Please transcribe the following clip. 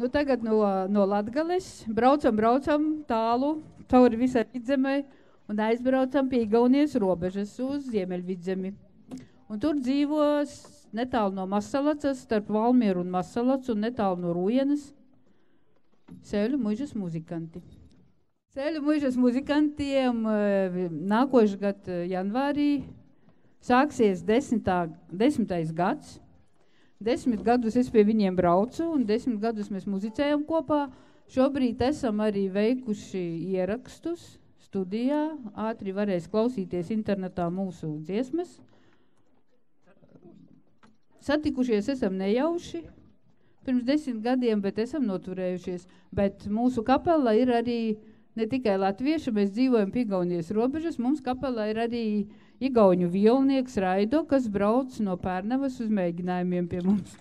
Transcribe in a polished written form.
Nu, tagad no Latgales braucam tālu, cauri visai Vidzemei un aizbraucam pie Igaunijas robežas uz Ziemeļvidzemi. Un tur dzīvos netālu no Masalacas, starp Valmieru un Masalacu un netālu no Rujenas Sēļu muižas muzikanti. Sēļu muižas muzikantiem nākošu gadu janvārī sāksies 10. gads. 10 gadus es pie viņiem braucu un 10 gadus mēs muzicējam kopā. Šobrīd esam arī veikuši ierakstus studijā. Ātri varēs klausīties internetā mūsu dziesmas. Satikušies esam nejauši pirms 10 gadiem, bet esam noturējušies. Bet mūsu kapela ir arī ne tikai latvieši, mēs dzīvojam pie Igaunijas robežas. Mums kapelā ir arī igauņu violnieks Raido, kas brauc no Pērnavas uz mēģinājumiem pie mums.